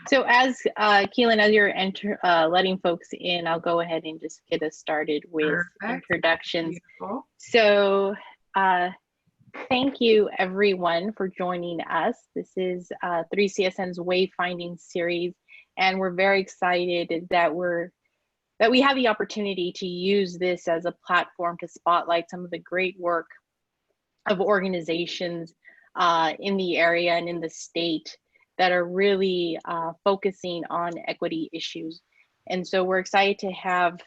So as Keelan, as you're letting folks in, I'll go ahead and just get us started with Perfect. introductions. Beautiful. So thank you everyone for joining us. This is 3CSN's Wayfinding series, and we're very excited that we have the opportunity to use this as a platform to spotlight some of the great work of organizations in the area and in the state that are really focusing on equity issues. And so we're excited to have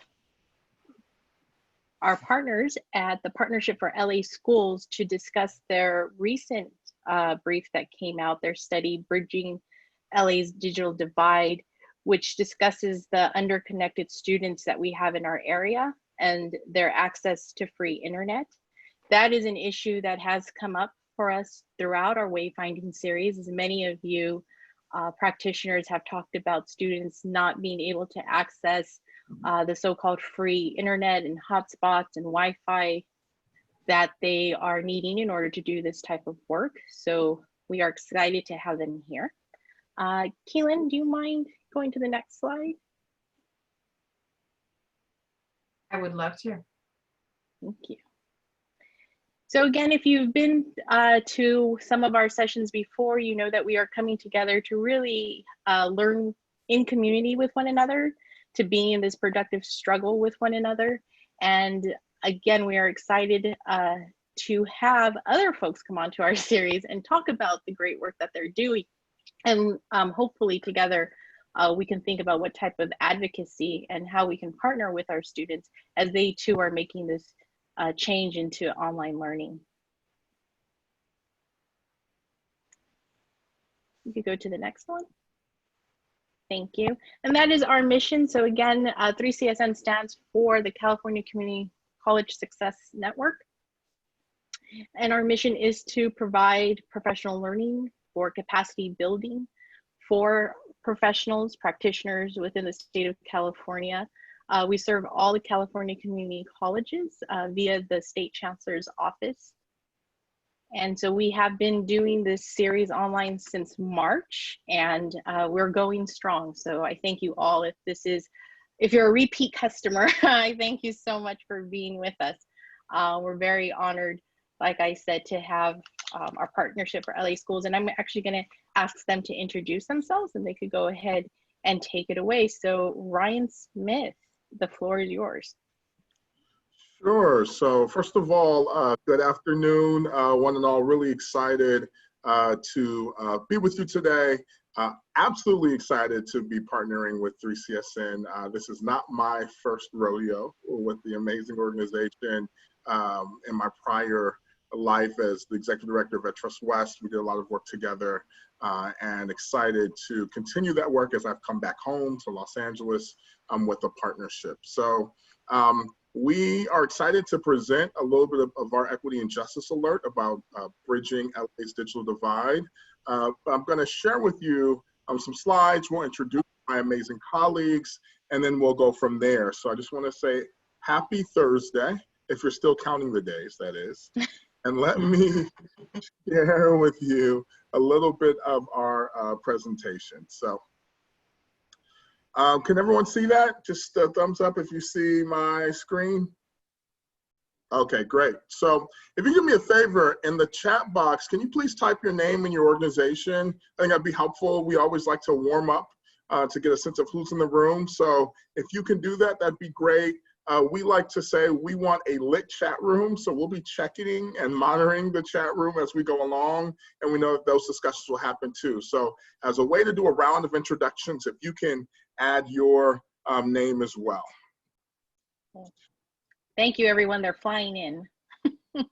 our partners at the Partnership for LA Schools to discuss their recent brief that came out, their study, Bridging LA's Digital Divide, which discusses the underconnected students that we have in our area and their access to free internet. That is an issue that has come up for us throughout our Wayfinding series, as many of you practitioners have talked about students not being able to access the so-called free internet and hotspots and Wi-Fi that they are needing in order to do this type of work. So we are excited to have them here. Keelan, do you mind going to the next slide? I would love to. Thank you. So again, if you've been to some of our sessions before, you know that we are coming together to really learn in community with one another, to be in this productive struggle with one another. And again, we are excited to have other folks come onto our series and talk about the great work that they're doing. And hopefully together, we can think about what type of advocacy and how we can partner with our students as they too are making this change into online learning. You could go to the next one. Thank you. And that is our mission. So again, 3CSN stands for the California Community College Success Network. And our mission is to provide professional learning for capacity building for professionals, practitioners within the state of California. We serve all the California community colleges via the State Chancellor's Office. And so we have been doing this series online since March, and we're going strong. So I thank you all. If you're a repeat customer, I thank you so much for being with us. We're very honored, like I said, to have our Partnership for LA Schools. And I'm actually gonna ask them to introduce themselves, and they could go ahead and take it away. So Ryan Smith, the floor is yours. Sure. So first of all, good afternoon. One and all, really excited to be with you today. Absolutely excited to be partnering with 3CSN. This is not my first rodeo with the amazing organization. In my prior life as the executive director of Trust West, we did a lot of work together, and excited to continue that work as I've come back home to Los Angeles with the partnership. So we are excited to present a little bit of our equity and justice alert about bridging LA's digital divide. I'm going to share with you some slides. We'll introduce my amazing colleagues, and then we'll go from there. So I just want to say happy Thursday, if you're still counting the days, that is. And let me share with you a little bit of our presentation. So can everyone see that? Just a thumbs up if you see my screen. Okay, great. So if you do me a favor, in the chat box, can you please type your name and your organization? I think that'd be helpful. We always like to warm up to get a sense of who's in the room. So if you can do that, that'd be great. We like to say we want a lit chat room, so we'll be checking and monitoring the chat room as we go along, and we know that those discussions will happen too. So as a way to do a round of introductions, if you can add your name as well. Thank you, everyone. They're flying in.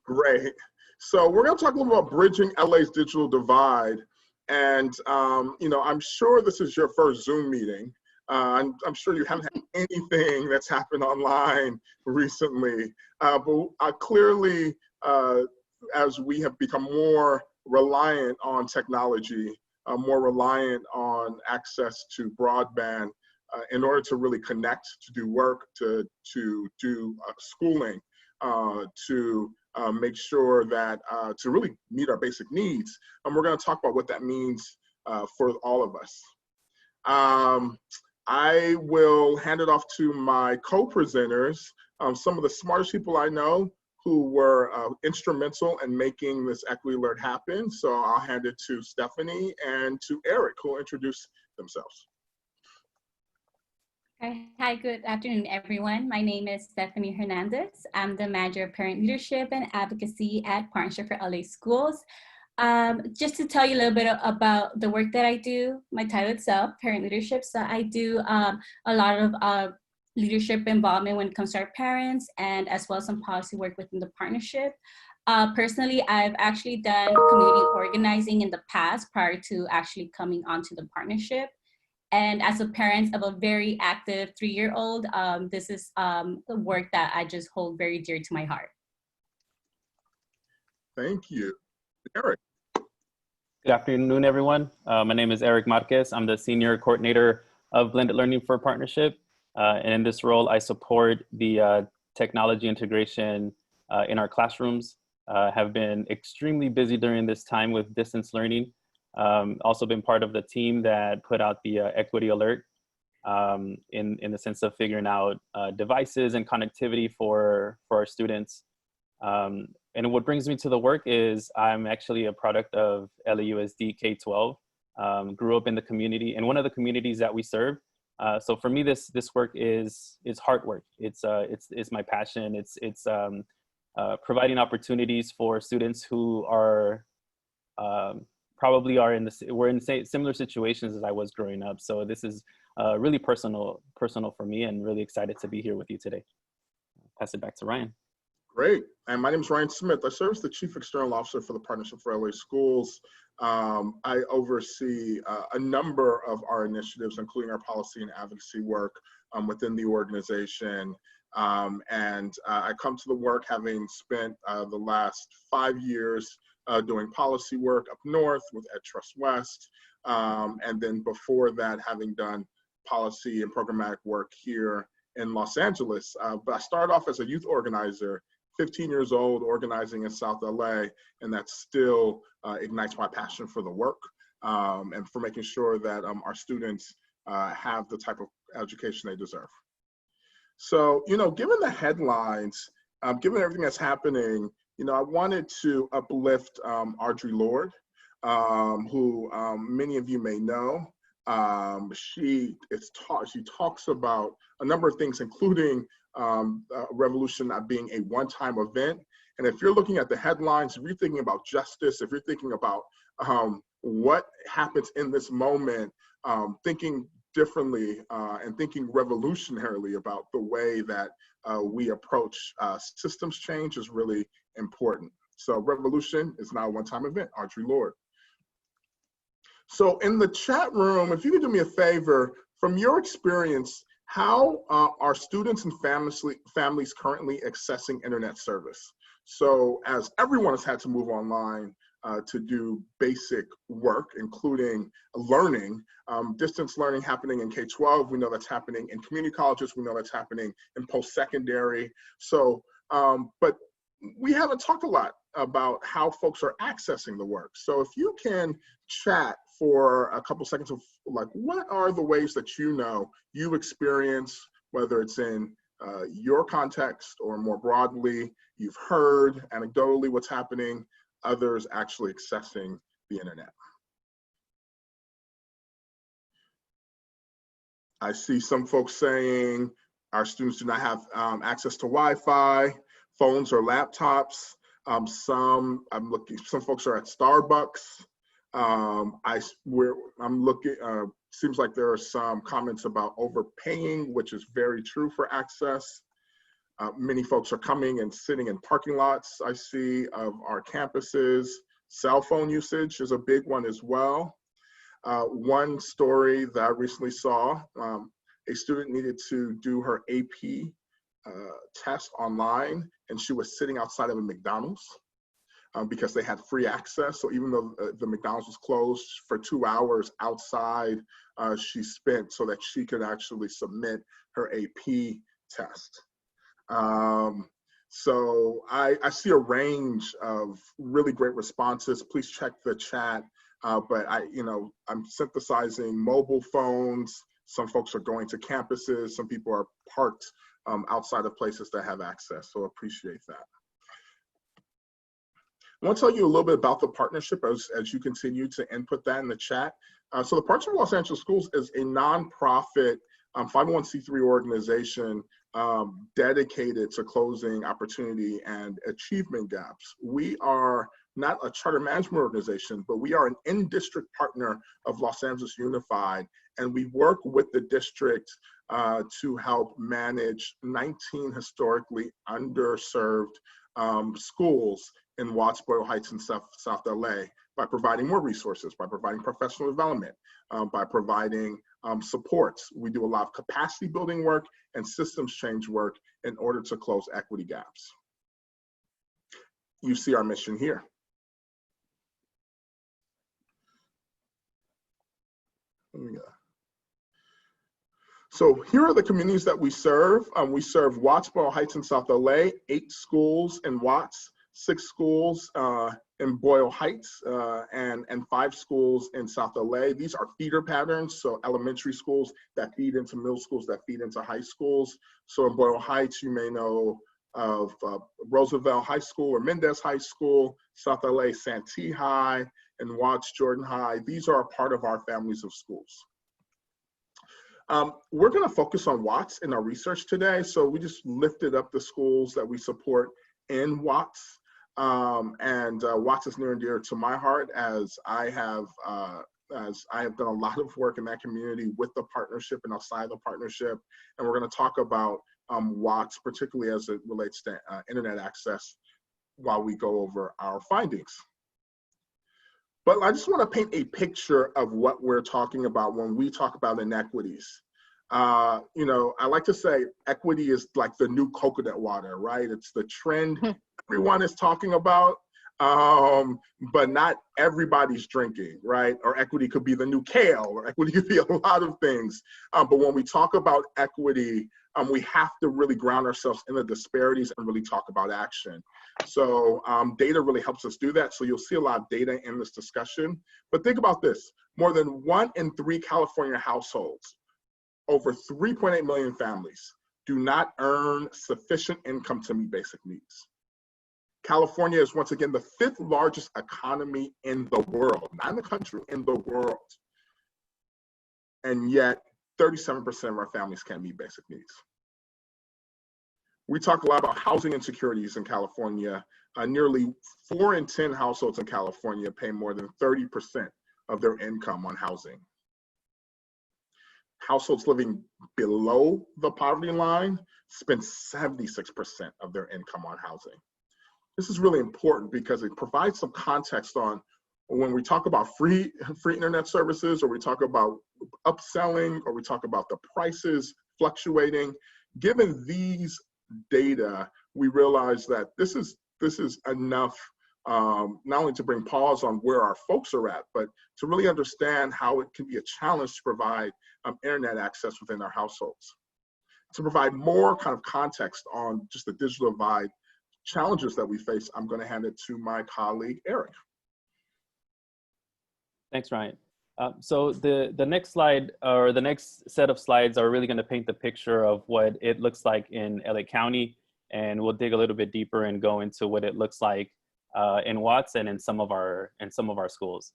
Great. So we're going to talk a little about bridging LA's digital divide. And, you know, I'm sure this is your first Zoom meeting. I'm sure you haven't had anything that's happened online recently. But clearly, as we have become more reliant on technology, more reliant on access to broadband, in order to really connect, to do work, to do schooling, to make sure that, to really meet our basic needs. And we're going to talk about what that means for all of us. I will hand it off to my co-presenters, some of the smartest people I know who were instrumental in making this Equity Alert happen. So I'll hand it to Stephanie and to Eric, who will introduce themselves. Hi, good afternoon, everyone. My name is Stephanie Hernandez. I'm the Manager of Parent Leadership and Advocacy at Partnership for LA Schools. Just to tell you a little bit about the work that I do, my title itself, Parent Leadership. So I do a lot of leadership involvement when it comes to our parents, and as well as some policy work within the partnership. Personally, I've actually done community organizing in the past prior to actually coming onto the partnership. And as a parent of a very active 3-year-old, this is the work that I just hold very dear to my heart. Thank you. Eric. Good afternoon, everyone. My name is Erick Marquez. I'm the Senior Coordinator of Blended Learning for Partnership. And in this role, I support the technology integration in our classrooms. Have been extremely busy during this time with distance learning. Also been part of the team that put out the Equity Alert in the sense of figuring out devices and connectivity for our students. And what brings me to the work is I'm actually a product of LAUSD K-12. Grew up in the community, in one of the communities that we serve. So for me, this work is hard work. It's my passion. It's providing opportunities for students who are probably we're in similar situations as I was growing up. So this is really personal for me, and really excited to be here with you today. Pass it back to Ryan. Great. And my name is Ryan Smith. I serve as the Chief External Officer for the Partnership for LA Schools. I oversee a number of our initiatives, including our policy and advocacy work within the organization. And I come to the work having spent the last 5 years doing policy work up north with Ed Trust West. And then before that, having done policy and programmatic work here in Los Angeles. But I started off as a youth organizer, 15 years old, organizing in South LA, and that still ignites my passion for the work and for making sure that our students have the type of education they deserve. So, given the headlines, given everything that's happening, I wanted to uplift Audre Lorde, who many of you may know. She talks about a number of things, including revolution not being a one-time event. And if you're looking at the headlines, if you're thinking about justice, if you're thinking about what happens in this moment, thinking differently and thinking revolutionarily about the way that we approach systems change is really important. So revolution is not a one-time event, Audre Lorde. So in the chat room, if you could do me a favor, from your experience, how are students and families currently accessing internet service? So as everyone has had to move online to do basic work, including learning, distance learning happening in K-12, we know that's happening in community colleges, we know that's happening in post-secondary. So, but we haven't talked a lot about how folks are accessing the work. So if you can chat for a couple seconds of like, what are the ways that you experience, whether it's in your context or more broadly, you've heard anecdotally what's happening, others actually accessing the internet. I see some folks saying our students do not have access to Wi-Fi, phones or laptops. Some folks are at Starbucks. Seems like there are some comments about overpaying, which is very true for access. Many folks are coming and sitting in parking lots, I see, of our campuses. Cell phone usage is a big one as well. One story that I recently saw, a student needed to do her AP test online, and she was sitting outside of a McDonald's because they had free access. So even though the McDonald's was closed for 2 hours outside, she spent so that she could actually submit her AP test. So I see a range of really great responses. Please check the chat but I'm synthesizing mobile phones. Some folks are going to campuses. Some people are parked outside of places that have access. So appreciate that. I want to tell you a little bit about the partnership as you continue to input that in the chat. So the Partnership of Los Angeles Schools is a nonprofit 501c3 organization dedicated to closing opportunity and achievement gaps. We are not a charter management organization, but we are an in-district partner of Los Angeles Unified, and we work with the district to help manage 19 historically underserved schools in Watts, Boyle Heights, and South LA by providing more resources, by providing professional development, by providing supports. We do a lot of capacity building work and systems change work in order to close equity gaps. You see our mission here. So here are the communities that we serve. We serve Watts, Boyle Heights, and South LA, 8 schools in Watts, 6 schools in Boyle Heights, and 5 schools in South LA. These are feeder patterns, so elementary schools that feed into middle schools that feed into high schools. So in Boyle Heights, you may know of Roosevelt High School or Mendez High School, South LA, Santee High, and Watts, Jordan High. These are a part of our families of schools. We're going to focus on Watts in our research today. So we just lifted up the schools that we support in Watts. Watts is near and dear to my heart as I have done a lot of work in that community with the partnership and outside the partnership. And we're going to talk about Watts, particularly as it relates to internet access while we go over our findings. But I just want to paint a picture of what we're talking about when we talk about inequities. I like to say equity is like the new coconut water, right? It's the trend everyone is talking about, but not everybody's drinking, right? Or equity could be the new kale, or equity could be a lot of things. But when we talk about equity, we have to really ground ourselves in the disparities and really talk about action. So data really helps us do that. So you'll see a lot of data in this discussion. But think about this. More than 1 in 3 California households, over 3.8 million families, do not earn sufficient income to meet basic needs. California is once again the 5th largest economy in the world, not in the country, in the world. And yet 37% of our families can't meet basic needs. We talk a lot about housing insecurities in California. Nearly 4 in 10 households in California pay more than 30% of their income on housing. Households living below the poverty line spend 76% of their income on housing. This is really important because it provides some context on when we talk about free internet services, or we talk about upselling, or we talk about the prices fluctuating. Given these data, we realize that this is enough not only to bring pause on where our folks are at, but to really understand how it can be a challenge to provide internet access within our households. To provide more kind of context on just the digital divide challenges that we face, I'm going to hand it to my colleague, Erick. Thanks, Ryan. So the next slide, or the next set of slides, are really going to paint the picture of what it looks like in LA County, and we'll dig a little bit deeper and go into what it looks like in Watts and in some of our schools.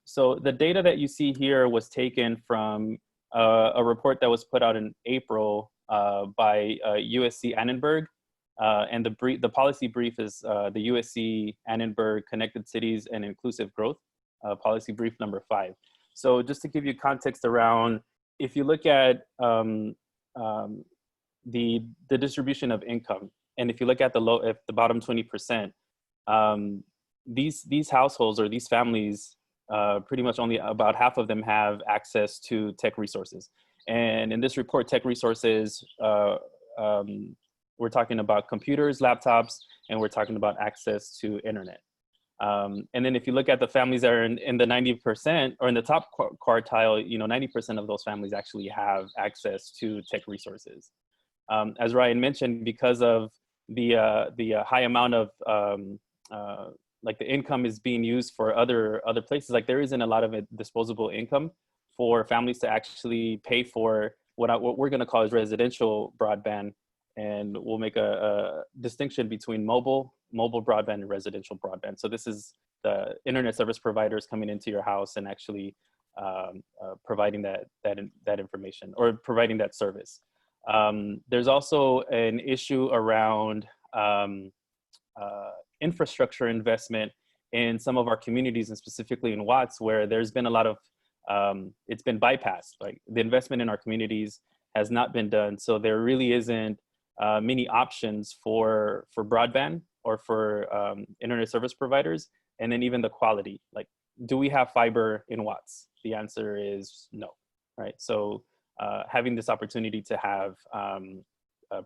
So the data that you see here was taken from a report that was put out in April by USC Annenberg, and the policy brief is the USC Annenberg Connected Cities and Inclusive Growth. Policy brief number 5. So just to give you context around, if you look at the distribution of income, and if you look at the bottom 20%, these households or these families, pretty much only about half of them have access to tech resources. And in this report, tech resources, we're talking about computers, laptops, and we're talking about access to internet. And then if you look at the families that are in the 90% or in the top quartile, 90% of those families actually have access to tech resources. As Ryan mentioned, because of the high amount of like the income is being used for other places. Like there isn't a lot of disposable income for families to actually pay for what we're going to call as residential broadband, and we'll make a distinction between mobile broadband and residential broadband. So this is the internet service providers coming into your house and actually providing that information or providing that service. There's also an issue around infrastructure investment in some of our communities, and specifically in Watts, where there's been a lot of it's been bypassed. Like the investment in our communities has not been done, so there really isn't many options for broadband or for internet service providers, and then even the quality. Like, do we have fiber in Watts? The answer is no, right? So having this opportunity to have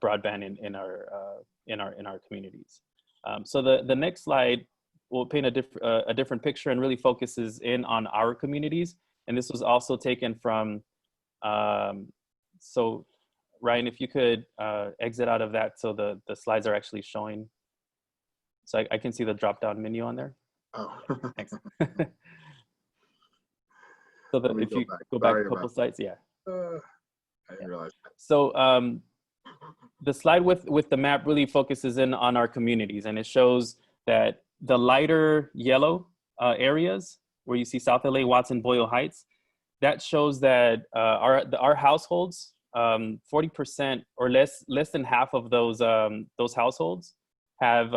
broadband in our communities. So the next slide will paint a different picture and really focuses in on our communities. And this was also taken from, so Ryan, if you could exit out of that so the slides are actually showing. So I can see the drop-down menu on there. Oh. Thanks. So if you go back a couple slides, yeah. I didn't realize that. So the slide with the map really focuses in on our communities, and it shows that the lighter yellow areas where you see South LA, Watson, Boyle Heights, that shows that our households, 40% or less than half of those households have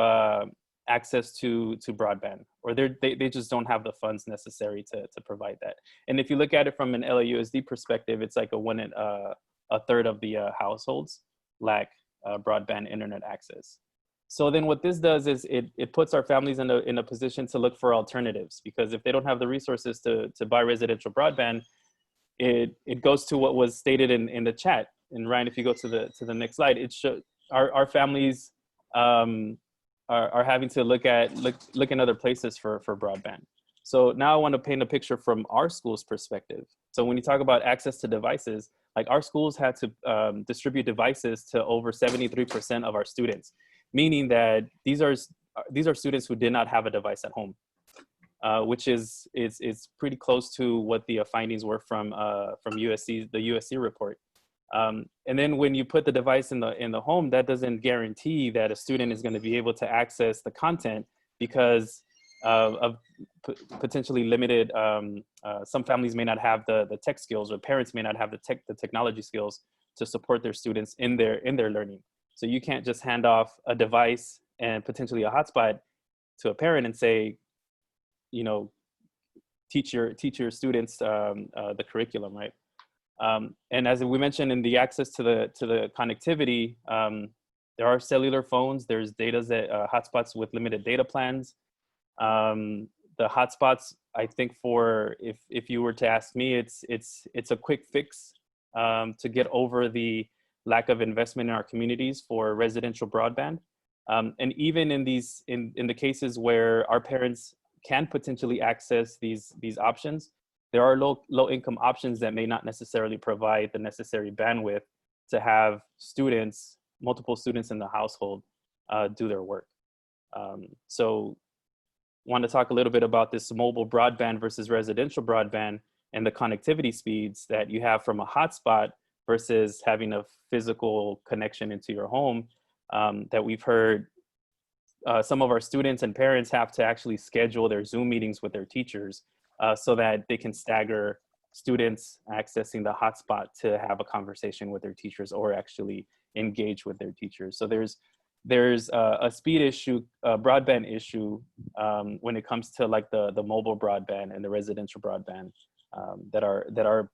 access to broadband, or they just don't have the funds necessary to provide that. And if you look at it from an LAUSD perspective, it's like a third of the households lack broadband internet access. So then what this does is it puts our families in a position to look for alternatives, because if they don't have the resources to buy residential broadband, it goes to what was stated in the chat. And Ryan, if you go to the next slide, it shows our families are having to look in other places for broadband. So now I want to paint a picture from our school's perspective. So when you talk about access to devices, like our schools had to distribute devices to over 73% of our students, meaning that these are students who did not have a device at home, which is pretty close to what the findings were from USC, the USC report. And then when you put the device in the home, that doesn't guarantee that a student is going to be able to access the content, because of potentially limited, some families may not have the tech skills, or parents may not have the technology skills to support their students in their learning. So you can't just hand off a device and potentially a hotspot to a parent and say, you know, teach your students the curriculum, right? And as we mentioned in the access to the connectivity, there are cellular phones, there's hotspots with limited data plans. The hotspots, I think if you were to ask me, it's a quick fix to get over the lack of investment in our communities for residential broadband. And even in the cases where our parents can potentially access these options, there are low income options that may not necessarily provide the necessary bandwidth to have multiple students in the household do their work. So want to talk a little bit about this mobile broadband versus residential broadband and the connectivity speeds that you have from a hotspot versus having a physical connection into your home, that we've heard some of our students and parents have to actually schedule their Zoom meetings with their teachers so that they can stagger students accessing the hotspot to have a conversation with their teachers or actually engage with their teachers. So there's a speed issue, a broadband issue when it comes to like the mobile broadband and the residential broadband that our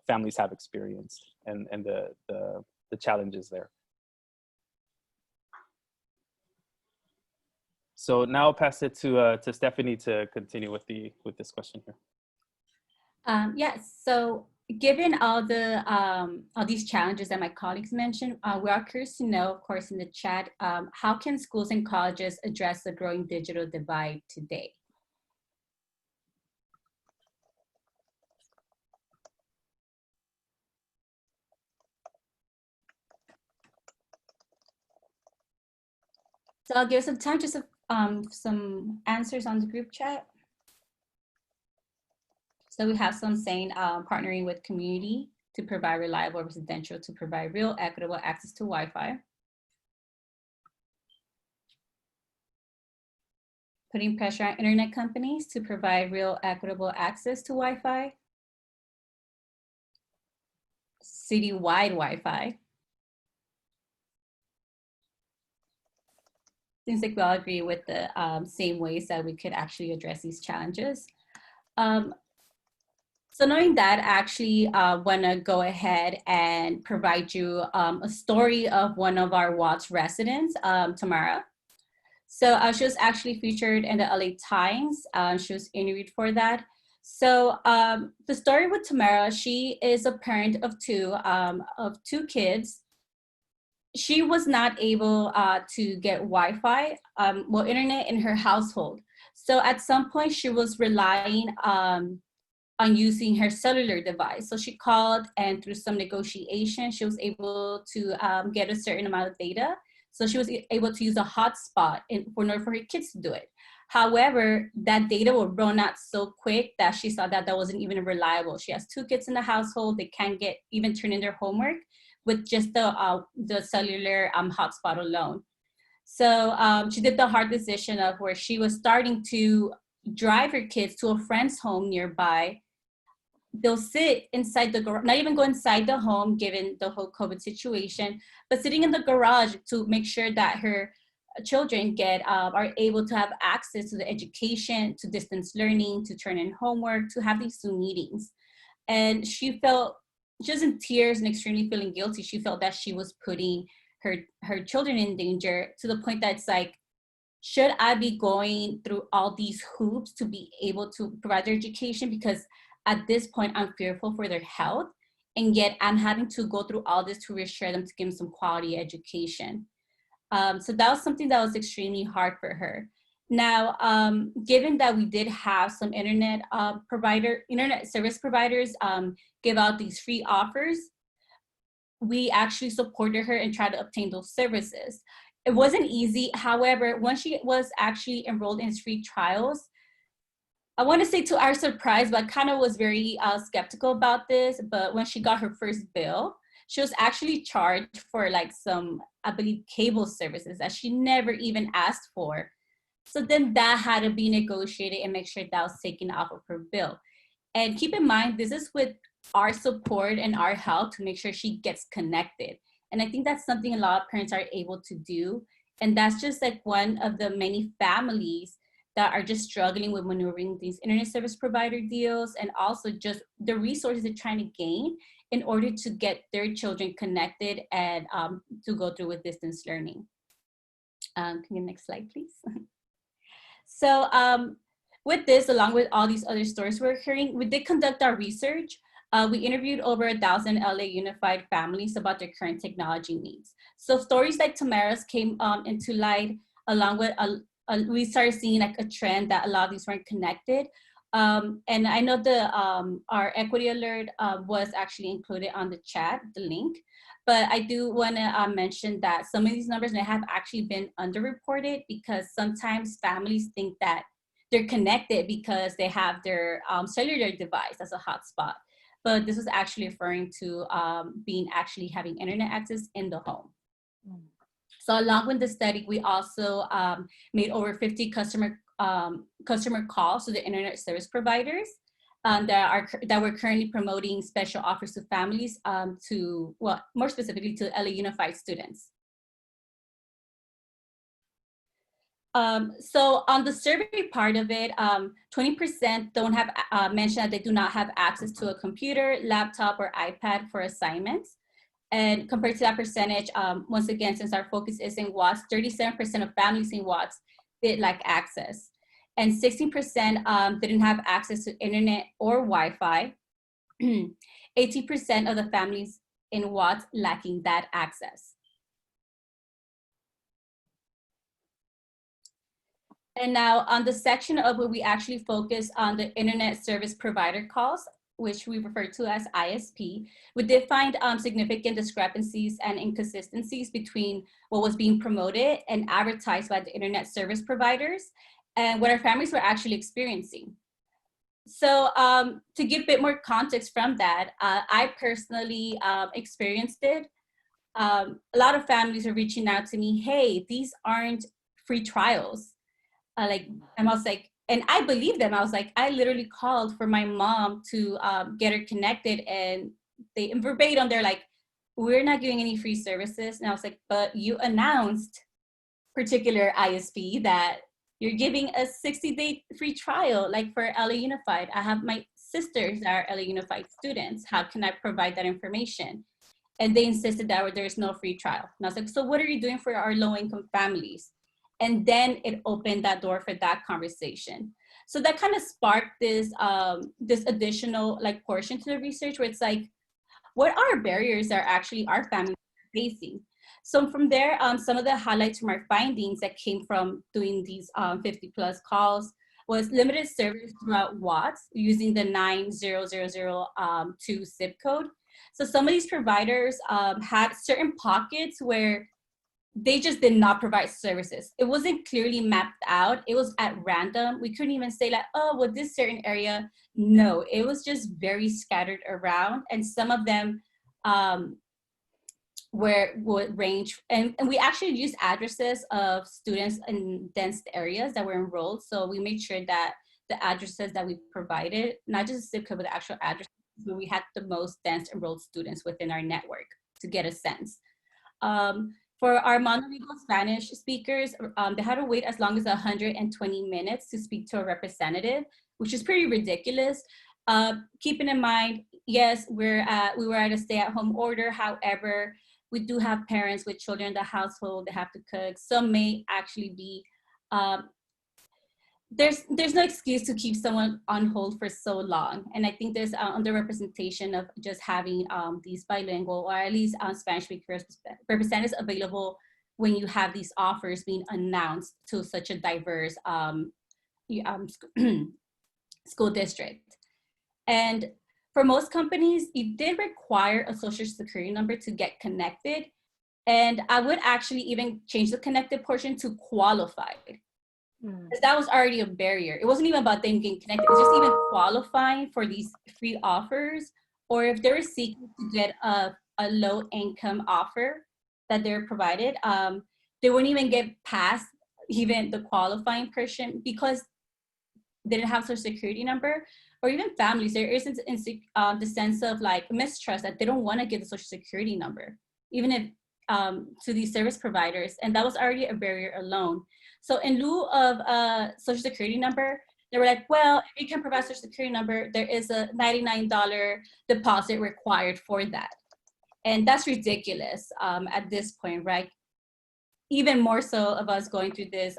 families have experienced, and the challenges there. So now I'll pass it to Stephanie to continue with this question here. Yes, so given all these challenges that my colleagues mentioned, we are curious to know, of course, in the chat, how can schools and colleges address the growing digital divide today? So I'll give some time just some answers on the group chat. So we have some saying partnering with community to provide reliable residential to provide real equitable access to Wi-Fi. Putting pressure on internet companies to provide real equitable access to Wi-Fi. Citywide Wi-Fi. Seems like we all agree with the same ways that we could actually address these challenges. So knowing that, I actually want to go ahead and provide you a story of one of our Watts residents, Tamara. So she was actually featured in the LA Times. She was interviewed for that. So the story with Tamara, she is a parent of two kids. She was not able to get Wi-Fi, well, internet in her household. So at some point she was relying on using her cellular device. So she called, and through some negotiation, she was able to get a certain amount of data. So she was able to use a hotspot in order for her kids to do it. However, that data will run out so quick that she saw that that wasn't even reliable. She has two kids in the household. They can't even turn in their homework with just the cellular hotspot alone. So she did the hard decision of where she was starting to drive her kids to a friend's home nearby. They'll sit inside the garage, not even go inside the home given the whole COVID situation, but sitting in the garage to make sure that her children are able to have access to the education, to distance learning, to turn in homework, to have these Zoom meetings. And she was in tears and extremely feeling guilty. She felt that she was putting her children in danger, to the point that it's like, should I be going through all these hoops to be able to provide their education? Because at this point, I'm fearful for their health, and yet I'm having to go through all this to reassure them to give them some quality education. So that was something that was extremely hard for her. Now, given that we did have some internet service providers give out these free offers, we actually supported her and tried to obtain those services. It wasn't easy. However, when she was actually enrolled in free trials, I want to say to our surprise, but I kind of was very skeptical about this, but when she got her first bill, she was actually charged for like some, I believe, cable services that she never even asked for. So then that had to be negotiated and make sure that was taken off of her bill. And keep in mind, this is with our support and our help to make sure she gets connected. And I think that's something a lot of parents are able to do. And that's just like one of the many families that are just struggling with maneuvering these internet service provider deals, and also just the resources they're trying to gain in order to get their children connected and to go through with distance learning. Can you next slide, please? So with this, along with all these other stories we're hearing, we did conduct our research. We interviewed over 1,000 LA Unified families about their current technology needs. So stories like Tamara's came into light, along with we started seeing like a trend that a lot of these weren't connected. And I know our equity alert was actually included on the chat, the link, but I do want to mention that some of these numbers may have actually been underreported, because sometimes families think that they're connected because they have their cellular device as a hotspot. But this is actually referring to having internet access in the home. So along with the study, we also made over 50 customer calls to the internet service providers that we're currently promoting special offers to families more specifically to LA Unified students. So on the survey part of it, 20% don't have mentioned that they do not have access to a computer, laptop, or iPad for assignments. And compared to that percentage, once again, since our focus is in Watts, 37% of families in Watts did lack access. And 16% didn't have access to internet or Wi-Fi. 80% of the families in Watts lacking that access. And now on the section of where we actually focus on the internet service provider calls, which we refer to as ISP, we did find significant discrepancies and inconsistencies between what was being promoted and advertised by the internet service providers and what our families were actually experiencing. So to give a bit more context from that, I personally experienced it. A lot of families are reaching out to me, hey, these aren't free trials. And I was like, and I believe them. I was like, I literally called for my mom to get her connected, and they verbatim, they're like, we're not giving any free services. And I was like, but you announced particular ISP that you're giving a 60-day free trial, like for LA Unified. I have my sisters that are LA Unified students. How can I provide that information? And they insisted that there's no free trial. And I was like, so what are you doing for our low-income families? And then it opened that door for that conversation. So that kind of sparked this this additional like portion to the research where it's like, what are barriers that actually our families are facing? So from there, some of the highlights from our findings that came from doing these 50 plus calls was limited service throughout Watts using the 90002 zip code. So some of these providers had certain pockets where they just did not provide services. It wasn't clearly mapped out. It was at random. We couldn't even say like, oh, well, this certain area. No, it was just very scattered around. And some of them would range. And we actually used addresses of students in dense areas that were enrolled. So we made sure that the addresses that we provided, not just a zip code, but the actual address, where we had the most dense enrolled students within our network to get a sense. For our monolingual Spanish speakers, they had to wait as long as 120 minutes to speak to a representative, which is pretty ridiculous. Keeping in mind, yes, we were at a stay-at-home order. However, we do have parents with children in the household. They have to cook. Some may actually be, there's no excuse to keep someone on hold for so long. And I think there's underrepresentation of just having these bilingual or at least Spanish speaking representatives available when you have these offers being announced to such a diverse school district. And for most companies, it did require a social security number to get connected. And I would actually even change the connected portion to qualified. Because that was already a barrier. It wasn't even about them getting connected. It's just even qualifying for these free offers, or if they were seeking to get a low income offer that they're provided, they wouldn't even get past even the qualifying portion because they didn't have social security number. Or even families, there isn't the sense of like mistrust that they don't want to give the social security number, even if to these service providers. And that was already a barrier alone. So in lieu of a social security number, they were like, well, if you can provide social security number, there is a $99 deposit required for that. And that's ridiculous at this point, right? Even more so of us going through this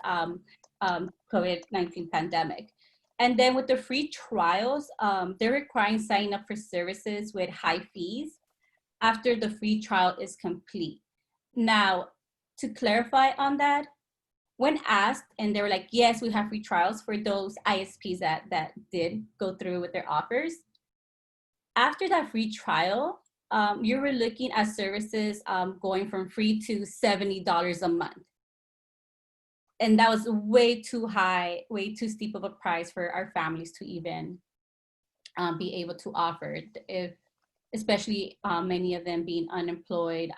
COVID-19 pandemic. And then with the free trials, they're requiring signing up for services with high fees after the free trial is complete. Now, to clarify on that, when asked, and they were like, yes, we have free trials for those ISPs that did go through with their offers. After that free trial, you were looking at services going from free to $70 a month. And that was way too high, way too steep of a price for our families to even be able to offer, especially many of them being unemployed,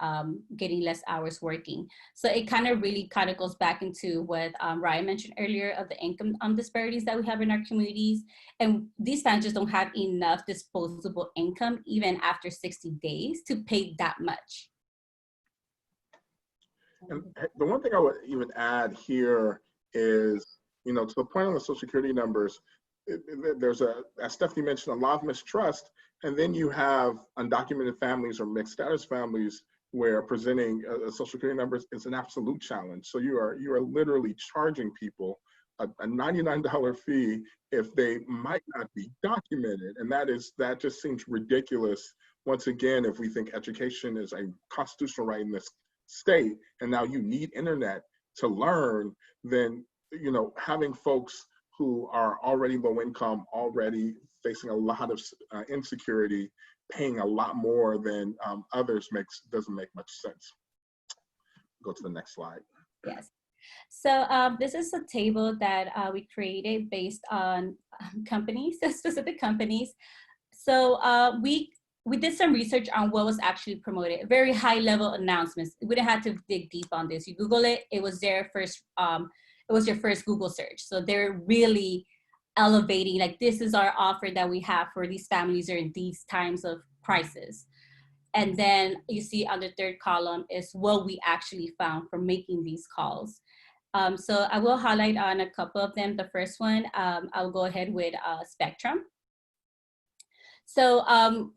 getting less hours working. So it kind of really goes back into what Ryan mentioned earlier of the income disparities that we have in our communities. And these families just don't have enough disposable income, even after 60 days, to pay that much. And the one thing I would even add here is, to the point on the social security numbers, there's as Stephanie mentioned, a lot of mistrust. And then you have undocumented families or mixed status families where presenting a social security number is an absolute challenge. So you are literally charging people a $99 fee if they might not be documented. And that just seems ridiculous. Once again, if we think education is a constitutional right in this state, and now you need internet to learn, then having folks who are already low income, already facing a lot of insecurity, paying a lot more than others doesn't make much sense. Go to the next slide. Yes. So this is a table that we created based on companies, specific companies. So we did some research on what was actually promoted, very high level announcements. We didn't have to dig deep on this. You Google it, it was their first, it was your first Google search. So they're really elevating, like, this is our offer that we have for these families during these times of crisis. And then you see on the third column is what we actually found from making these calls. So I will highlight on a couple of them. The first one, I'll go ahead with Spectrum. So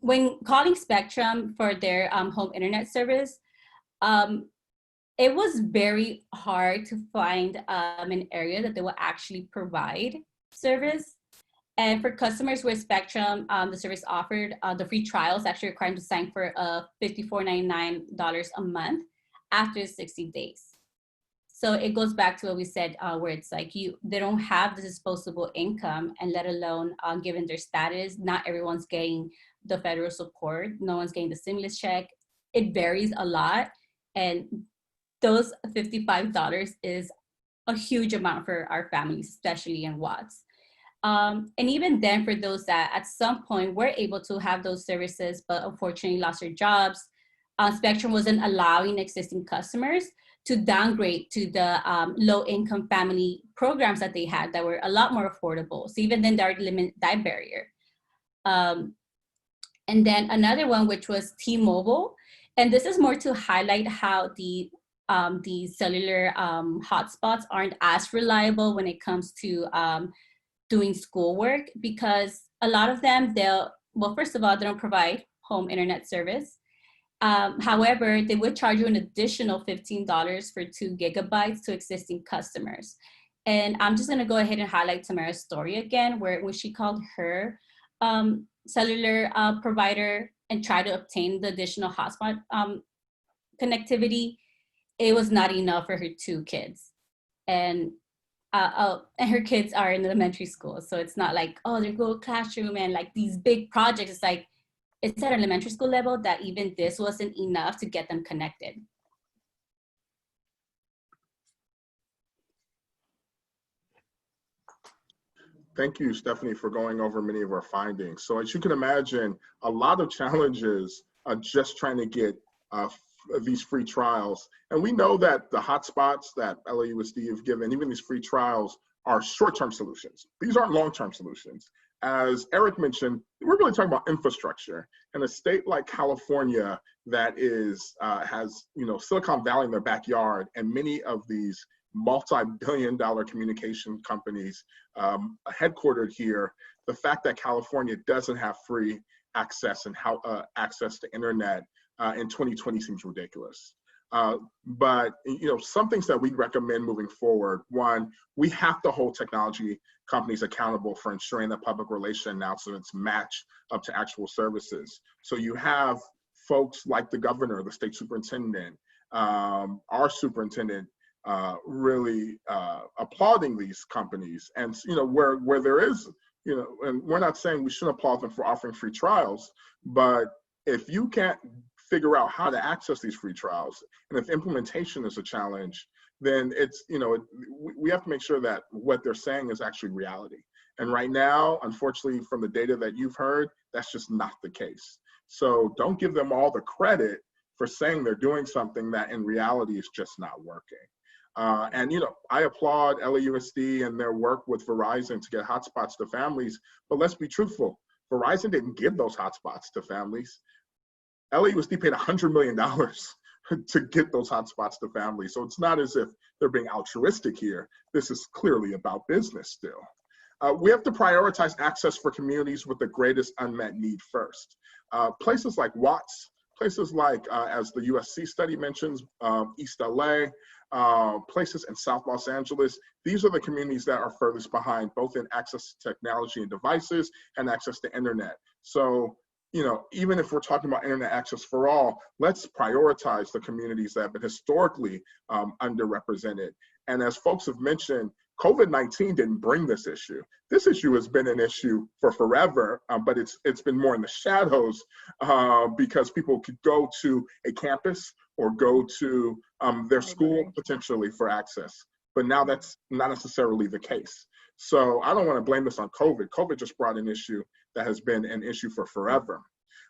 when calling Spectrum for their home internet service, it was very hard to find an area that they will actually provide service. And for customers with Spectrum, the service offered the free trials actually required them to sign for $54.99 a month after 60 days. So it goes back to what we said, where it's like they don't have the disposable income, and let alone given their status, not everyone's getting the federal support. No one's getting the stimulus check. It varies a lot. And those $55 is a huge amount for our families, especially in Watts. And even then, for those that at some point were able to have those services, but unfortunately lost their jobs, Spectrum wasn't allowing existing customers to downgrade to the low-income family programs that they had that were a lot more affordable. So even then, there limit that barrier. And then another one, which was T-Mobile, and this is more to highlight how the cellular hotspots aren't as reliable when it comes to doing schoolwork, because a lot of them, well, first of all, they don't provide home internet service. However, they would charge you an additional $15 for 2 gigabytes to existing customers. And I'm just gonna go ahead and highlight Tamara's story again, where when she called her cellular provider and tried to obtain the additional hotspot connectivity, it was not enough for her 2 kids. And her kids are in elementary school. So it's not like, oh, they go classroom and like these big projects. It's like, it's at elementary school level that even this wasn't enough to get them connected. Thank you, Stephanie, for going over many of our findings. So as you can imagine, a lot of challenges are just trying to get these free trials. And we know that the hotspots that LAUSD have given, even these free trials, are short-term solutions. These aren't long-term solutions. As Eric mentioned, we're really talking about infrastructure. In a state like California that has Silicon Valley in their backyard, and many of these multi-billion-dollar communication companies headquartered here, the fact that California doesn't have free access and access to internet in 2020 seems ridiculous. But some things that we recommend moving forward: one, we have to hold technology companies accountable for ensuring that public relation announcements match up to actual services. So you have folks like the governor, the state superintendent, our superintendent, really applauding these companies. And where there is, and we're not saying we shouldn't applaud them for offering free trials, but if you can't figure out how to access these free trials, and if implementation is a challenge, then it's, we have to make sure that what they're saying is actually reality. And right now, unfortunately, from the data that you've heard, that's just not the case. So don't give them all the credit for saying they're doing something that in reality is just not working. And I applaud LAUSD and their work with Verizon to get hotspots to families, but let's be truthful, Verizon didn't give those hotspots to families. LAUSD paid $100 million to get those hotspots to families. So it's not as if they're being altruistic here. This is clearly about business still. We have to prioritize access for communities with the greatest unmet need first. Places like Watts, places like, as the USC study mentions, East LA, places in South Los Angeles, these are the communities that are furthest behind, both in access to technology and devices and access to internet. So, even if we're talking about internet access for all, let's prioritize the communities that have been historically underrepresented. And as folks have mentioned, COVID-19 didn't bring this issue. This issue has been an issue for forever, but it's been more in the shadows because people could go to a campus or go to their school potentially for access. But now that's not necessarily the case. So I don't want to blame this on COVID. COVID just brought an issue that has been an issue for forever.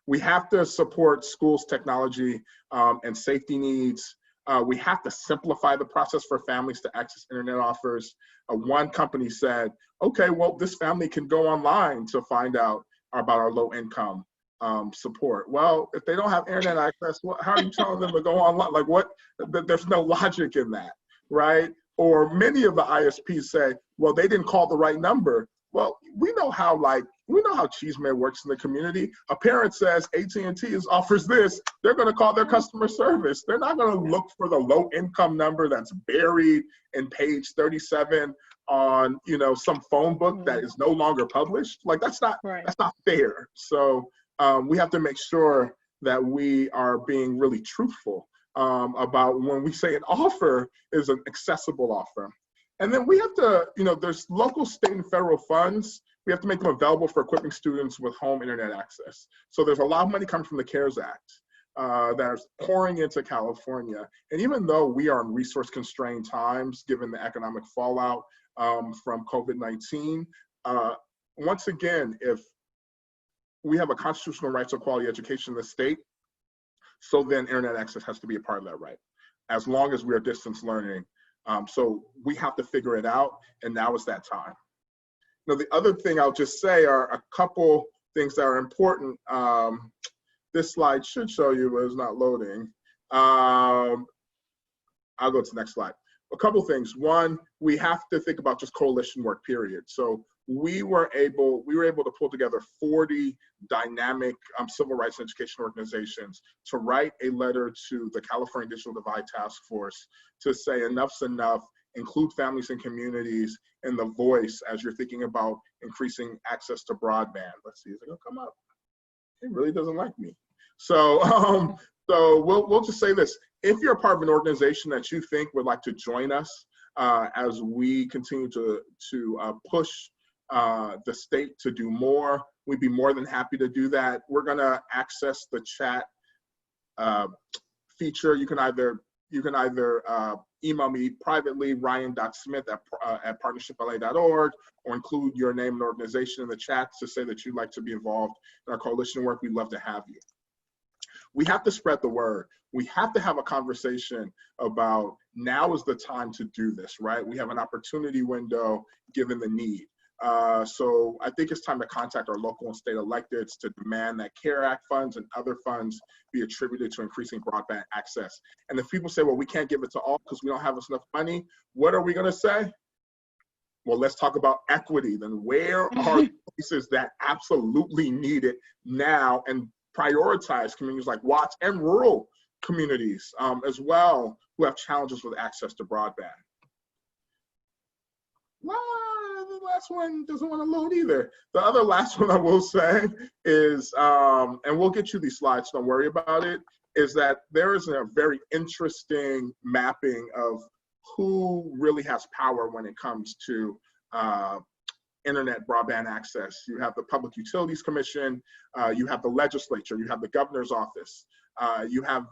We have to support schools' technology and safety needs. We have to simplify the process for families to access internet offers. One company said, okay, well, this family can go online to find out about our low income support. Well, if they don't have internet access, how are you telling them to go online? Like what, there's no logic in that, right? Or many of the ISPs say, well, they didn't call the right number. Well, we know how Cheeseman works in the community. A parent says AT&T offers this, they're going to call their customer service. They're not going to look for the low income number that's buried in page 37 on some phone book that is no longer published. Like that's not fair. So we have to make sure that we are being really truthful about when we say an offer is an accessible offer. And then we have to, there's local, state, and federal funds. We have to make them available for equipping students with home internet access. So there's a lot of money coming from the CARES Act that is pouring into California. And even though we are in resource-constrained times, given the economic fallout from COVID-19, once again, if we have a constitutional right to quality education in the state, so then internet access has to be a part of that right, as long as we are distance learning. So we have to figure it out, and now is that time. The other thing I'll just say are a couple things that are important. This slide should show you, but it's not loading. I'll go to the next slide. A couple things. One, we have to think about just coalition work, period. So we were able to pull together 40 dynamic civil rights and education organizations to write a letter to the California Digital Divide Task Force to say enough's enough, include families and communities in the voice as you're thinking about increasing access to broadband. Let's see, is it gonna come up? It really doesn't like me. So, so we'll just say this. If you're a part of an organization that you think would like to join us as we continue to push the state to do more, we'd be more than happy to do that. We're gonna access the chat feature. You can either email me privately, ryan.smith@partnershipla.org, or include your name and organization in the chat to say that you'd like to be involved in our coalition work. We'd love to have you. We have to spread the word. We have to have a conversation about now is the time to do this, right? We have an opportunity window given the need. So I think it's time to contact our local and state electeds to demand that CARE Act funds and other funds be attributed to increasing broadband access. And if people say, well, we can't give it to all because we don't have enough money, what are we gonna say? Well, let's talk about equity. Then where are places that absolutely need it now, and prioritize communities like Watts and rural communities as well who have challenges with access to broadband. The last one doesn't want to load either. The other last one I will say is, and we'll get you these slides, don't worry about it, is that there is a very interesting mapping of who really has power when it comes to internet broadband access. You have the Public Utilities Commission, you have the legislature, you have the governor's office, you have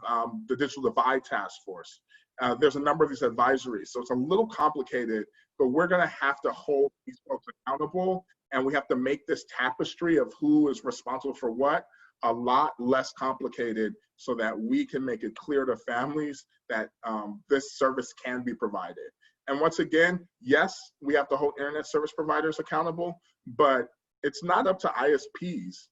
the Digital Divide Task Force. There's a number of these advisories, so it's a little complicated, but we're gonna have to hold these folks accountable, and we have to make this tapestry of who is responsible for what a lot less complicated so that we can make it clear to families that this service can be provided. And once again, yes, we have to hold internet service providers accountable, but it's not up to ISPs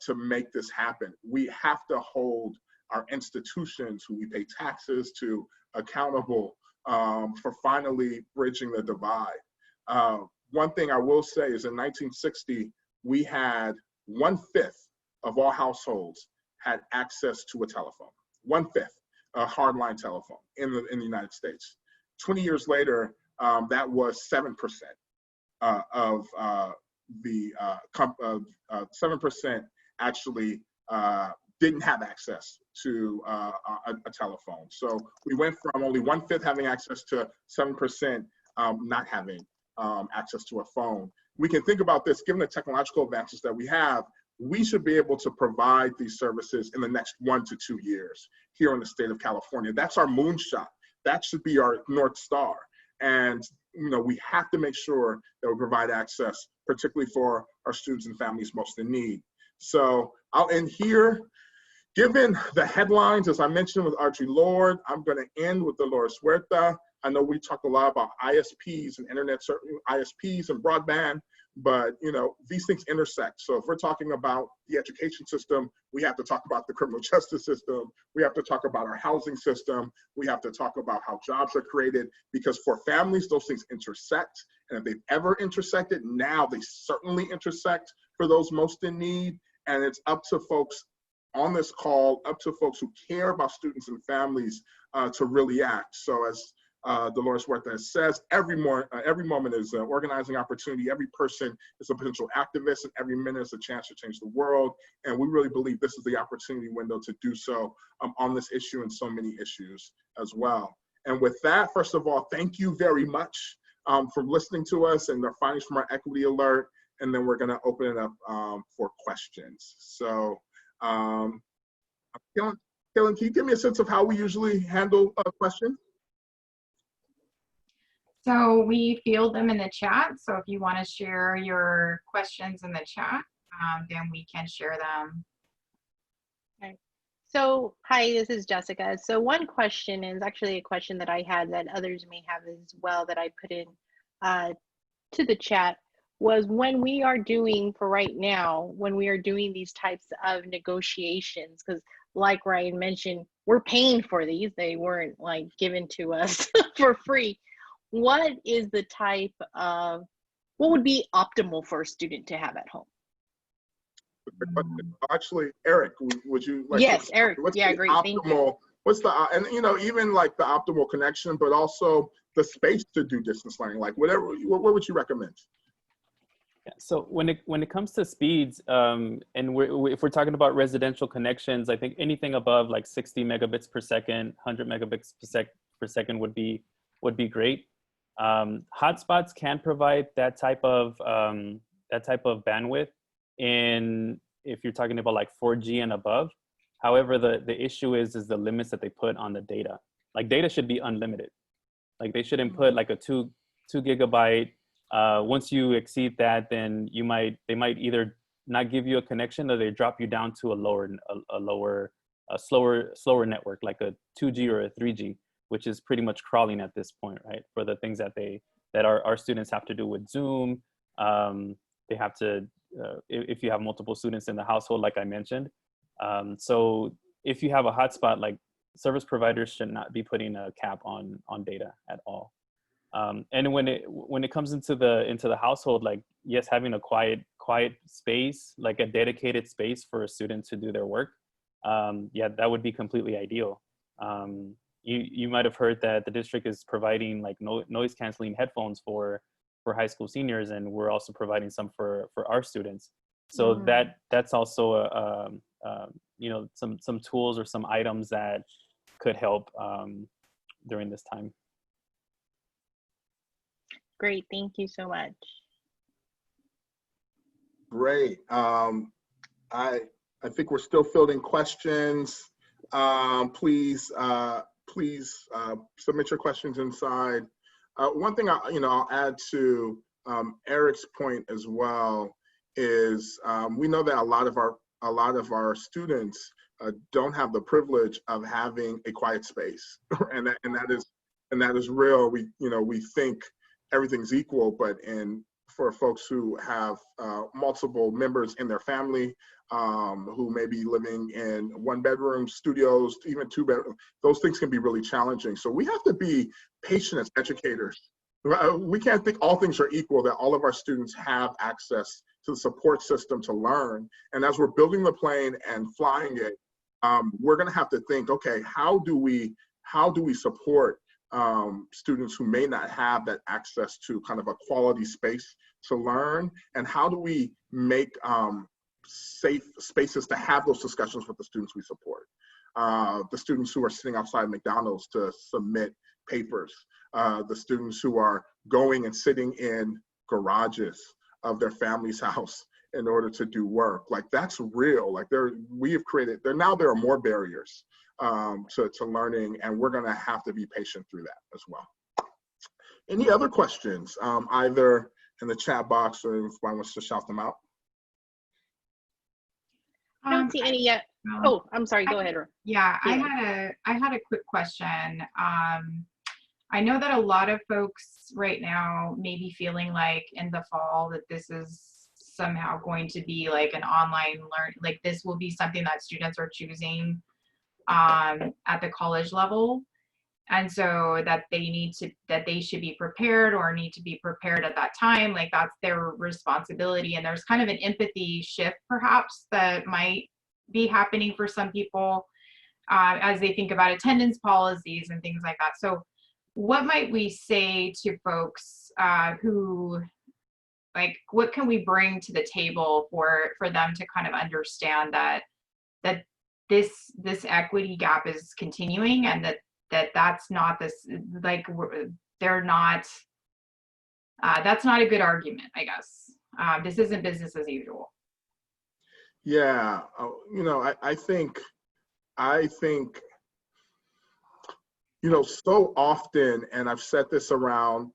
to make this happen. We have to hold our institutions who we pay taxes to accountable for finally bridging the divide. One thing I will say is in 1960, we had 1/5 of all households had access to a telephone, 1/5, a hardline telephone in the United States. 20 years later, that was 7% of the 7% actually didn't have access to a telephone. So we went from only 1/5 having access to 7% not having access to a phone. We can think about this, given the technological advances that we have, we should be able to provide these services in the next 1 to 2 years here in the state of California. That's our moonshot. That should be our North Star. And we have to make sure that we provide access, particularly for our students and families most in need. So I'll end here. Given the headlines, as I mentioned with Archie Lord, I'm going to end with Dolores Huerta. I know we talk a lot about ISPs and internet, ISPs and broadband, but these things intersect. So if we're talking about the education system, we have to talk about the criminal justice system. We have to talk about our housing system. We have to talk about how jobs are created, because for families, those things intersect. And if they've ever intersected, now they certainly intersect for those most in need. And it's up to folks on this call, up to folks who care about students and families to really act. So as Dolores Huerta says, every moment is an organizing opportunity. Every person is a potential activist, and every minute is a chance to change the world. And we really believe this is the opportunity window to do so on this issue and so many issues as well. And with that, first of all, thank you very much for listening to us and the findings from our equity alert. And then we're going to open it up for questions. So, Kellen, can you give me a sense of how we usually handle questions? So we field them in the chat. So if you want to share your questions in the chat, then we can share them. Okay. So, hi, this is Jessica. So one question is actually a question that I had that others may have as well that I put in to the chat, was when we are doing, for right now, when we are doing these types of negotiations, because like Ryan mentioned, we're paying for these. They weren't like given to us for free. What is the type of, what would be optimal for a student to have at home? Actually, Erick, would you like? Yes, Erick. What's Yeah, the great. optimal, Thank you. what's the, and even like the optimal connection, but also the space to do distance learning, like whatever, what would you recommend? Yeah, so when it comes to speeds, and if we're talking about residential connections, I think anything above like 60 megabits per second, 100 megabits per second would be great. Hotspots can provide that type of bandwidth if you're talking about like 4G and above. However, the issue is the limits that they put on the data. Like data should be unlimited. Like they shouldn't put like a 2 gigabyte. Once you exceed that, then they might either not give you a connection, or they drop you down to a slower network, like a 2G or a 3G, which is pretty much crawling at this point, right? For the things that our students have to do with Zoom, they have to, if you have multiple students in the household, like I mentioned. So if you have a hotspot, like service providers should not be putting a cap on data at all. And when it comes into the household, like, yes, having a quiet space, like a dedicated space for a student to do their work, yeah, that would be completely ideal. You might have heard that the district is providing like noise canceling headphones for high school seniors, and we're also providing some for our students. So that's also some tools or some items that could help during this time. Great, thank you so much. Great. I think we're still fielding questions. Please submit your questions inside. One thing I'll add to Erick's point as well is we know that a lot of our students don't have the privilege of having a quiet space, and that is real. We think everything's equal, but for folks who have multiple members in their family, who may be living in 1-bedroom studios, even 2-bedroom, those things can be really challenging. So we have to be patient as educators. We can't think all things are equal, that all of our students have access to the support system to learn. And as we're building the plane and flying it, we're gonna have to think, okay, how do we support students who may not have that access to kind of a quality space to learn, and how do we make safe spaces to have those discussions with the students we support, the students who are sitting outside McDonald's to submit papers, the students who are going and sitting in garages of their family's house in order to do work. Like, that's real. Like, we have created, there are more barriers to learning, and we're gonna have to be patient through that as well. Any other questions, either in the chat box or if one wants to shout them out? I don't see any yet. Oh, I'm sorry, go ahead. Yeah, I had a quick question. I know that a lot of folks right now may be feeling like in the fall that this is somehow going to be like an online like this will be something that students are choosing at the college level. And so that they should be prepared or need to be prepared at that time. Like, that's their responsibility. And there's kind of an empathy shift perhaps that might be happening for some people as they think about attendance policies and things like that. So what might we say to folks who, like, what can we bring to the table for them to kind of understand that this equity gap is continuing, and that's not this, like, they're not, that's not a good argument, I guess. This isn't business as usual. Yeah, you know, I think, you know, so often, and I've said this around,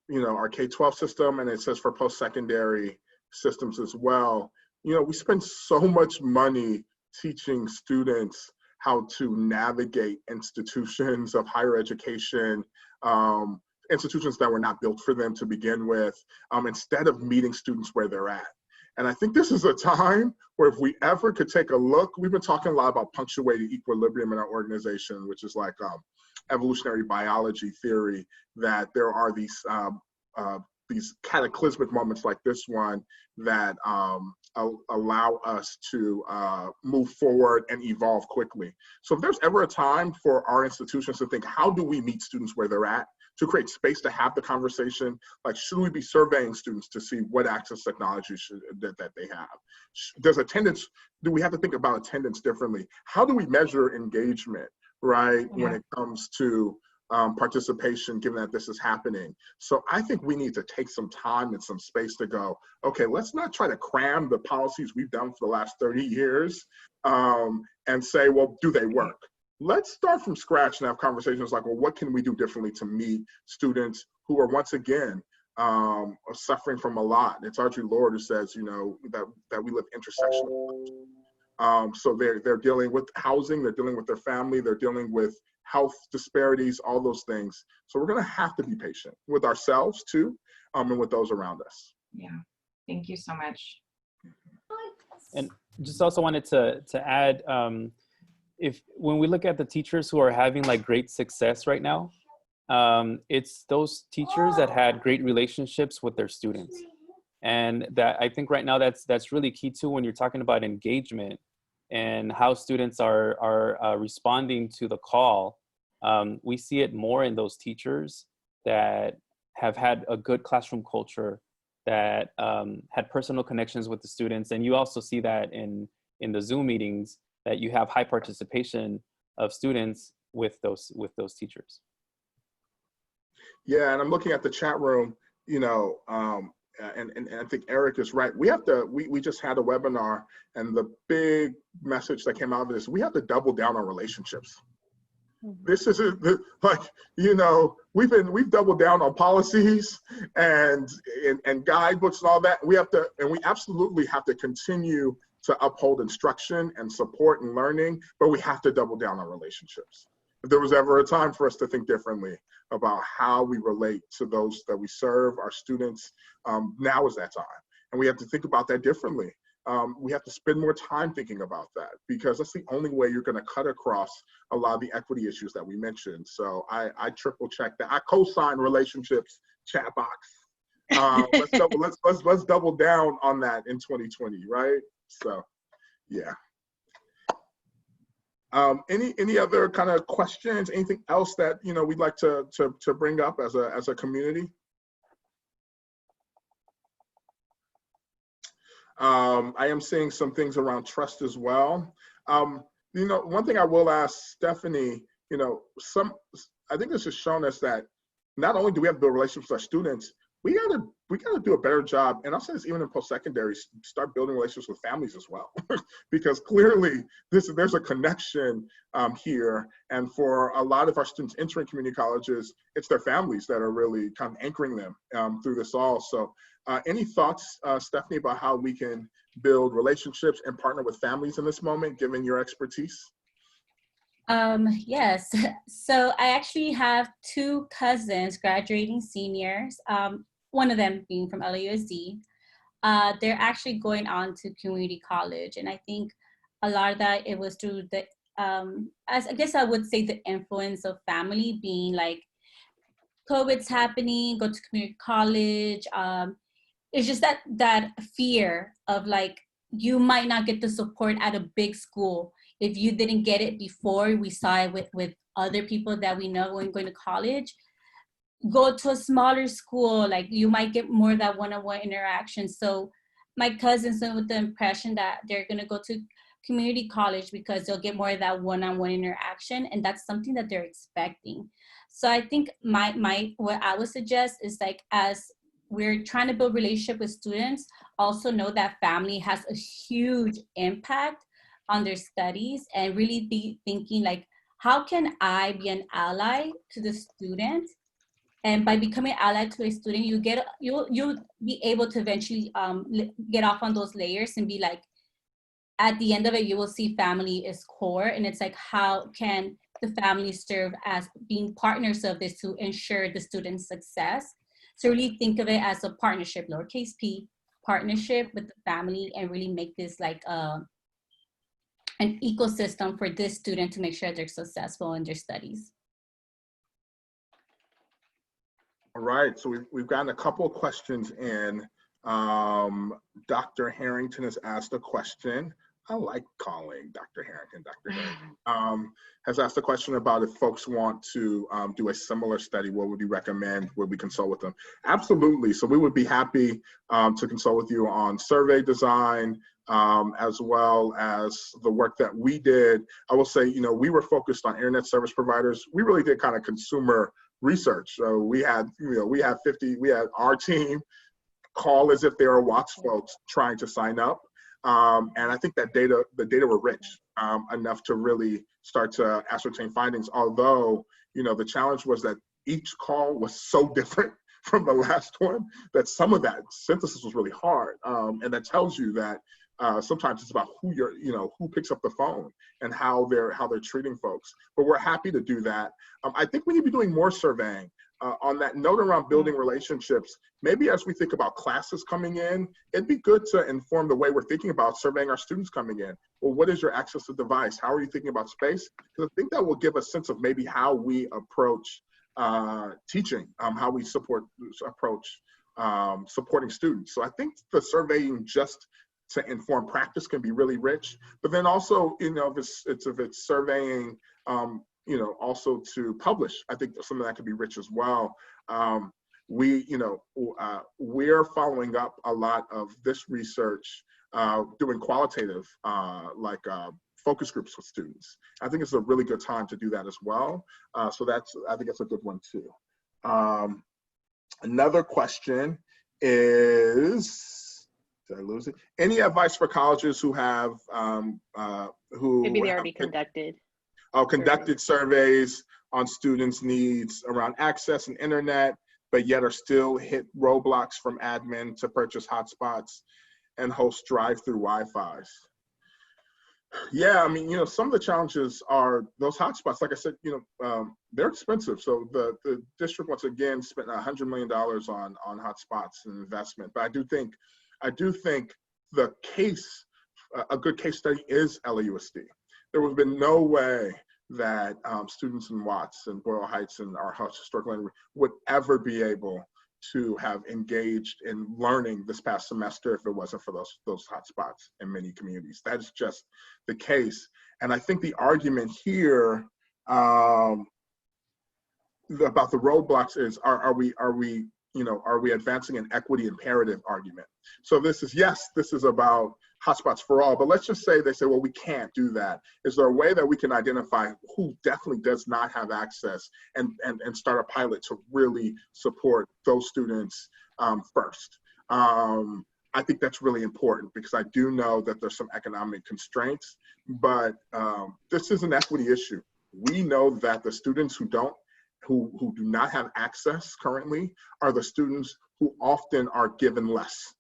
you know, our K-12 system, and it says for post-secondary systems as well, you know, we spend so much money teaching students how to navigate institutions of higher education, institutions that were not built for them to begin with, instead of meeting students where they're at. And I think this is a time where if we ever could take a look, we've been talking a lot about punctuated equilibrium in our organization, which is like evolutionary biology theory, that there are these cataclysmic moments like this one that allow us to move forward and evolve quickly. So if there's ever a time for our institutions to think, how do we meet students where they're at, to create space to have the conversation, like, should we be surveying students to see what access technology that they have? Does attendance, do we have to think about attendance differently? How do we measure engagement, right, when it comes to participation, given that this is happening? So I think we need to take some time and some space to go, okay, let's not try to cram the policies we've done for the last 30 years and say, well, do they work? Let's start from scratch and have conversations like, well, what can we do differently to meet students who are, once again, suffering from a lot? It's Audre Lorde who says, you know, that we live intersectional. So they're dealing with housing, they're dealing with their family, they're dealing with health disparities, all those things. So we're gonna have to be patient with ourselves too, and with those around us. Yeah, thank you so much. And just also wanted to add, when we look at the teachers who are having like great success right now, it's those teachers that had great relationships with their students. And that, I think right now that's really key too when you're talking about engagement and how students are responding to the call. We see it more in those teachers that have had a good classroom culture, that had personal connections with the students. And you also see that in the Zoom meetings, that you have high participation of students with those teachers. Yeah, and I'm looking at the chat room, you know, and I think Eric is right. We have to, we just had a webinar, and the big message that came out of this, we have to double down on relationships. This is like, you know, we've doubled down on policies and guidebooks and all that. We absolutely have to continue to uphold instruction and support and learning, but we have to double down on relationships. If there was ever a time for us to think differently about how we relate to those that we serve, our students, now is that time. And we have to think about that differently. We have to spend more time thinking about that, because that's the only way you're gonna cut across a lot of the equity issues that we mentioned. So I triple check that. I co-sign relationships chat box. Let's double down on that in 2020, right? So, yeah. Any other kind of questions? Anything else that, you know, we'd like to bring up as a community? I am seeing some things around trust as well. You know, one thing I will ask Stephanie, you know, I think this has shown us that not only do we have to build relationships with our students, we gotta do a better job. And I'll say this even in post-secondary, start building relationships with families as well, because clearly there's a connection here. And for a lot of our students entering community colleges, it's their families that are really kind of anchoring them through this all. So any thoughts, Stephanie, about how we can build relationships and partner with families in this moment, given your expertise? Yes, so I actually have two cousins, graduating seniors, one of them being from LAUSD. They're actually going on to community college. And I think a lot of that, it was through the, as I guess I would say, the influence of family being like, COVID's happening, go to community college. It's just that fear of like, you might not get the support at a big school. If you didn't get it before, we saw it with other people that we know when going to college. Go to a smaller school, like you might get more of that one-on-one interaction. So my cousins went with the impression that they're gonna go to community college because they'll get more of that one-on-one interaction, and that's something that they're expecting. So I think what I would suggest is, like, as we're trying to build relationship with students, also know that family has a huge impact on their studies, and really be thinking like, how can I be an ally to the student? And by becoming an ally to a student, you'll be able to eventually get off on those layers and be like, at the end of it, you will see family is core. And it's like, how can the family serve as being partners of this to ensure the student's success? So really think of it as a partnership, lowercase p, partnership with the family, and really make this like an ecosystem for this student to make sure they're successful in their studies. All right, so we've gotten a couple of questions in. Dr. Harrington has asked a question. I like calling Dr. Harrington Dr. Harrington. Has asked a question about if folks want to do a similar study, what would you recommend? Would we consult with them? Absolutely. So we would be happy to consult with you on survey design, as well as the work that we did. I will say, we were focused on internet service providers. We really did kind of consumer research. So we had our team call as if they were Watts folks trying to sign up. And I think that the data were rich enough to really start to ascertain findings. Although, the challenge was that each call was so different from the last one that some of that synthesis was really hard. And that tells you that sometimes it's about who picks up the phone and how they're treating folks. But we're happy to do that. I think we need to be doing more surveying. On that note around building relationships, maybe as we think about classes coming in, it'd be good to inform the way we're thinking about surveying our students coming in. Well, what is your access to device? How are you thinking about space? Because I think that will give a sense of maybe how we approach teaching, how we approach supporting students. So I think the surveying just to inform practice can be really rich, but then also, if it's surveying, also to publish, I think some of that could be rich as well. We're following up a lot of this research, doing qualitative, focus groups with students. I think it's a really good time to do that as well. I think that's a good one too. Another question is, did I lose it? Any advice for colleges who have, maybe they already conducted surveys on students' needs around access and internet, but yet are still hit roadblocks from admin to purchase hotspots and host drive-through Wi-Fis? Yeah, some of the challenges are those hotspots. Like I said, they're expensive. So the district once again spent $100 million on hotspots and investment. But I do think a good case study is LAUSD. There would have been no way that students in Watts and Boyle Heights and our historic land would ever be able to have engaged in learning this past semester if it wasn't for those hotspots in many communities. That is just the case. And I think the argument here about the roadblocks is, are we advancing an equity imperative argument? So this is about hotspots for all, but let's just say they say, well, we can't do that. Is there a way that we can identify who definitely does not have access and start a pilot to really support those students first? I think that's really important because I do know that there's some economic constraints, but this is an equity issue. We know that the students who do not have access currently are the students who often are given less.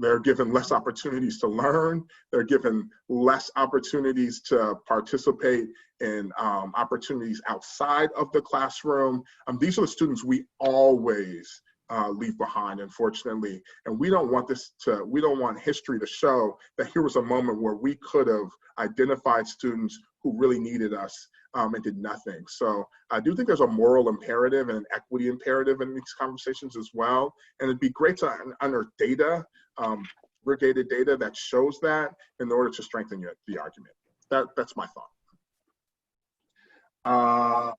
They're given less opportunities to learn. They're given less opportunities to participate in opportunities outside of the classroom. These are the students we always leave behind, unfortunately. And we don't want history to show that here was a moment where we could have identified students who really needed us and did nothing. So I do think there's a moral imperative and an equity imperative in these conversations as well. And it'd be great to unearth data, aggregated data that shows that in order to strengthen the argument. That's my thought.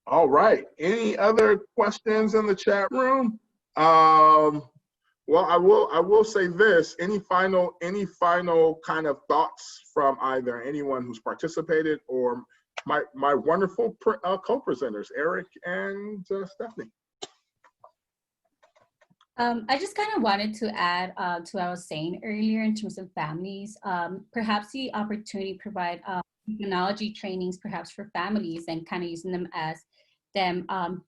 All right, any other questions in the chat room? Well, I will say this, any final kind of thoughts from either anyone who's participated or my wonderful co-presenters, Erick and Stephanie? I just kind of wanted to add to what I was saying earlier in terms of families, perhaps the opportunity to provide technology trainings perhaps for families and kind of using them as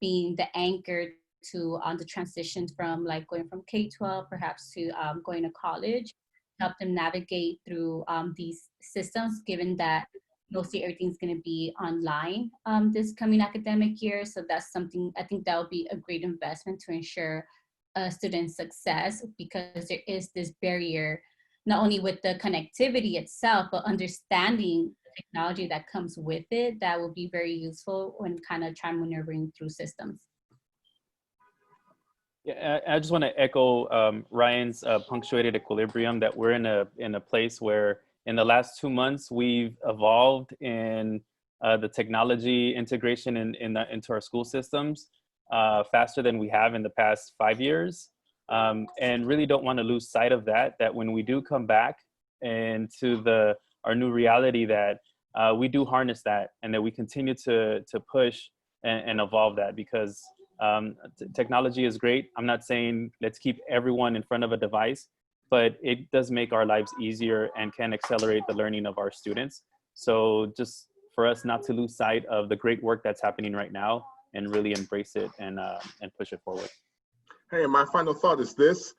being the anchor to the transition from like going from K-12 perhaps to going to college, help them navigate through these systems, given that mostly everything's going to be online this coming academic year. So that's something I think that would be a great investment to ensure student success, because there is this barrier not only with the connectivity itself, but understanding the technology that comes with it that will be very useful when kind of trying maneuvering through systems. Yeah, I just want to echo Ryan's punctuated equilibrium, that we're in a place where in the last 2 months we've evolved in the technology integration into our school systems faster than we have in the past 5 years, and really don't want to lose sight of that when we do come back into our new reality, that we do harness that and that we continue to push and evolve that, because technology is great. I'm not saying let's keep everyone in front of a device, but it does make our lives easier and can accelerate the learning of our students. So just for us not to lose sight of the great work that's happening right now and really embrace it and push it forward. Hey, and my final thought is this.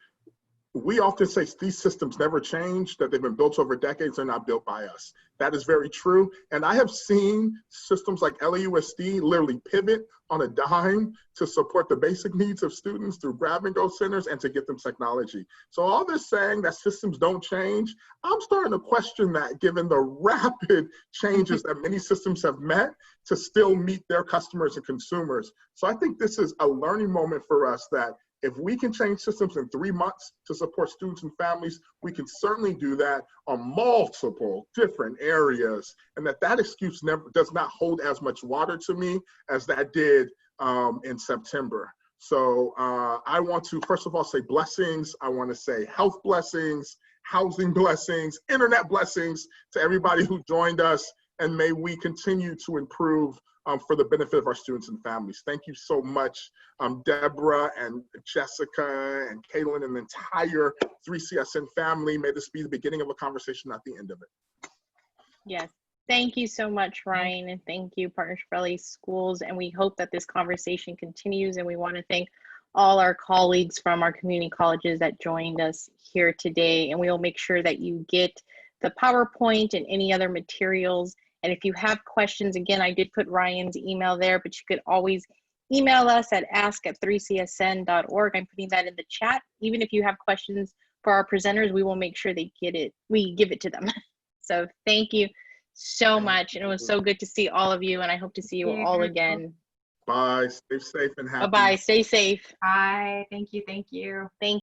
We often say these systems never change, that they've been built over decades, they're not built by us. That is very true. And I have seen systems like LAUSD literally pivot on a dime to support the basic needs of students through grab-and-go centers and to get them technology. So all this saying that systems don't change, I'm starting to question that, given the rapid changes that many systems have met to still meet their customers and consumers. So I think this is a learning moment for us, that if we can change systems in 3 months to support students and families, we can certainly do that on multiple different areas, and that excuse does not hold as much water to me as that did in September. So I want to, first of all, say blessings. I want to say health blessings, housing blessings, internet blessings to everybody who joined us, and may we continue to improve for the benefit of our students and families. Thank you so much, Deborah and Jessica and Caitlin and the entire 3CSN family. May this be the beginning of a conversation, not the end of it. Yes. Thank you so much, Ryan, and thank you, Partnership for LA Schools. And we hope that this conversation continues, and we want to thank all our colleagues from our community colleges that joined us here today. And we will make sure that you get the PowerPoint and any other materials. And if you have questions, again, I did put Ryan's email there, but you could always email us at ask@3csn.org. I'm putting that in the chat. Even if you have questions for our presenters, we will make sure they get it. We give it to them. So thank you so much. And it was so good to see all of you. And I hope to see you all again. Bye. Stay safe and happy. Bye-bye. Stay safe. Bye. Thank you. Thank you. Thank